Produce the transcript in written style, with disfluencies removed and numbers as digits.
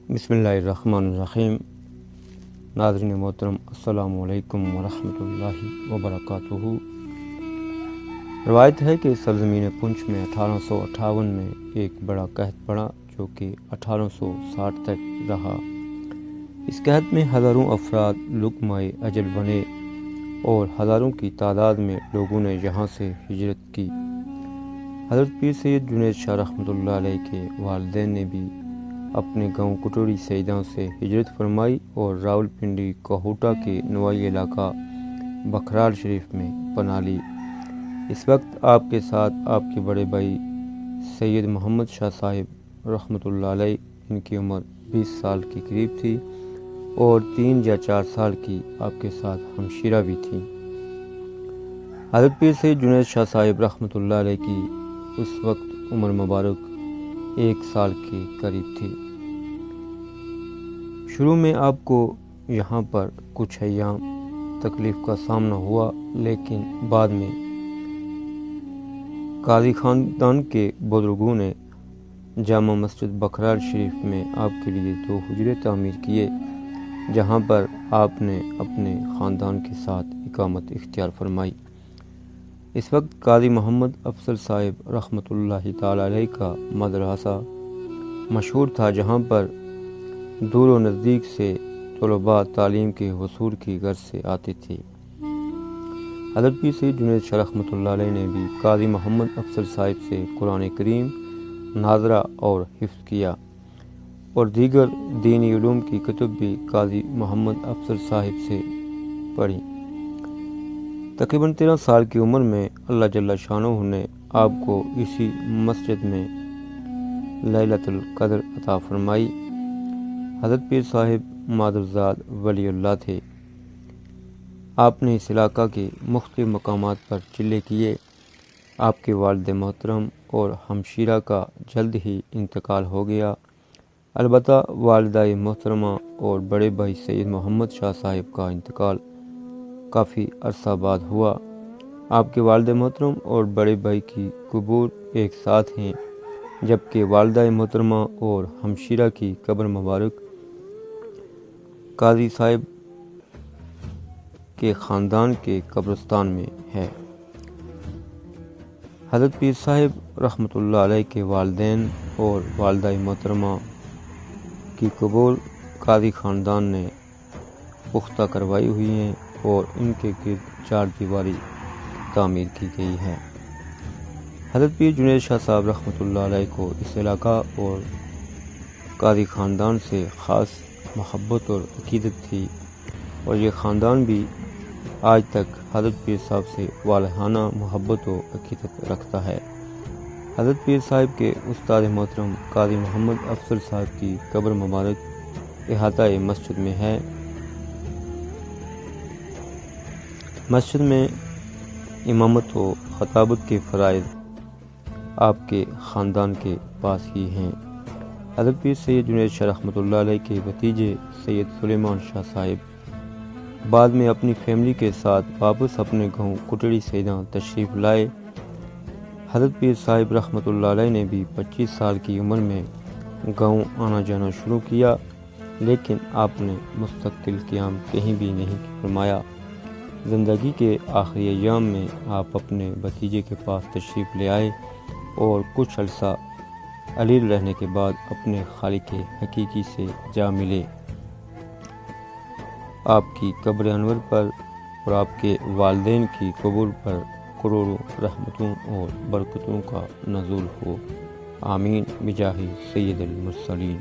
بسم اللہ الرحمن الرحیم۔ ناظرین محترم، السلام علیکم ورحمۃ اللہ وبرکاتہ۔ روایت ہے کہ سرزمین پنچ میں 1858 میں ایک بڑا قحط پڑا جو کہ 1860 تک رہا۔ اس قحط میں ہزاروں افراد لقمۂ اجل بنے اور ہزاروں کی تعداد میں لوگوں نے یہاں سے ہجرت کی۔ حضرت پیر سید جنید شاہ رحمۃ اللہ علیہ کے والدین نے بھی اپنے گاؤں کٹوری سیداں سے ہجرت فرمائی اور راول پنڈی کوہوٹا کے نوائی علاقہ بکھرال شریف میں پناہ لی۔ اس وقت آپ کے ساتھ آپ کے بڑے بھائی سید محمد شاہ صاحب رحمۃ اللہ علیہ، ان کی عمر 20 سال کے قریب تھی اور 3 یا 4 سال کی آپ کے ساتھ ہمشیرہ بھی تھی۔ حضرت پیر سید جنید شاہ صاحب رحمۃ اللہ علیہ کی اس وقت عمر مبارک 1 سال کے قریب تھی۔ شروع میں آپ کو یہاں پر کچھ ایام تکلیف کا سامنا ہوا، لیکن بعد میں قاضی خاندان کے بزرگوں نے جامع مسجد بکھرال شریف میں آپ کے لیے 2 حجرے تعمیر کیے، جہاں پر آپ نے اپنے خاندان کے ساتھ اقامت اختیار فرمائی۔ اس وقت قاضی محمد افضل صاحب رحمۃ اللہ تعالی علیہ کا مدرسہ مشہور تھا، جہاں پر دور و نزدیک سے طلباء تعلیم کے حصول کی غرض سے آتے تھے۔ حضرت پیر سید جنید شاہ رحمۃ اللہ علیہ نے بھی قاضی محمد افضل صاحب سے قرآن کریم ناظرہ اور حفظ کیا اور دیگر دینی علوم کی کتب بھی قاضی محمد افضل صاحب سے پڑھی۔ تقریباً 13 سال کی عمر میں اللہ جل شانہ نے آپ کو اسی مسجد میں لیلۃ القدر عطا فرمائی۔ حضرت پیر صاحب مادرزاد ولی اللہ تھے۔ آپ نے اس علاقہ کے مختلف مقامات پر چلے کیے۔ آپ کے والد محترم اور ہمشیرہ کا جلد ہی انتقال ہو گیا، البتہ والدہ محترمہ اور بڑے بھائی سید محمد شاہ صاحب کا انتقال کافی عرصہ بعد ہوا۔ آپ کے والد محترم اور بڑے بھائی کی قبور ایک ساتھ ہیں، جبکہ والدہ محترمہ اور ہمشیرہ کی قبر مبارک قاضی صاحب کے خاندان کے قبرستان میں ہے۔ حضرت پیر صاحب رحمۃ اللہ علیہ کے والدین اور والدہ محترمہ کی قبور قاضی خاندان نے پختہ کروائی ہوئی ہیں اور ان کے گرد 4 دیواری تعمیر کی گئی ہے۔ حضرت پیر جنید شاہ صاحب رحمۃ اللہ علیہ کو اس علاقہ اور قاضی خاندان سے خاص محبت اور عقیدت تھی، اور یہ خاندان بھی آج تک حضرت پیر صاحب سے والہانہ محبت و عقیدت رکھتا ہے۔ حضرت پیر صاحب کے استاد محترم قاضی محمد افضل صاحب کی قبر مبارک احاطہ مسجد میں ہے۔ مسجد میں امامت و خطابت کے فرائض آپ کے خاندان کے پاس ہی ہیں۔ حضرت پیر سید جنید شاہ رحمۃ اللہ علیہ کے بھتیجے سید سلیمان شاہ صاحب بعد میں اپنی فیملی کے ساتھ واپس اپنے گاؤں کٹڑی سیداں تشریف لائے۔ حضرت پیر صاحب رحمۃ اللہ علیہ نے بھی 25 سال کی عمر میں گاؤں آنا جانا شروع کیا، لیکن آپ نے مستقل قیام کہیں بھی نہیں فرمایا۔ زندگی کے آخری ایام میں آپ اپنے بھتیجے کے پاس تشریف لے آئے اور کچھ عرصہ علیل رہنے کے بعد اپنے خالق حقیقی سے جا ملے۔ آپ کی قبر انور پر اور آپ کے والدین کی قبور پر کروڑوں رحمتوں اور برکتوں کا نزول ہو، آمین بجاہ سید المرسلین۔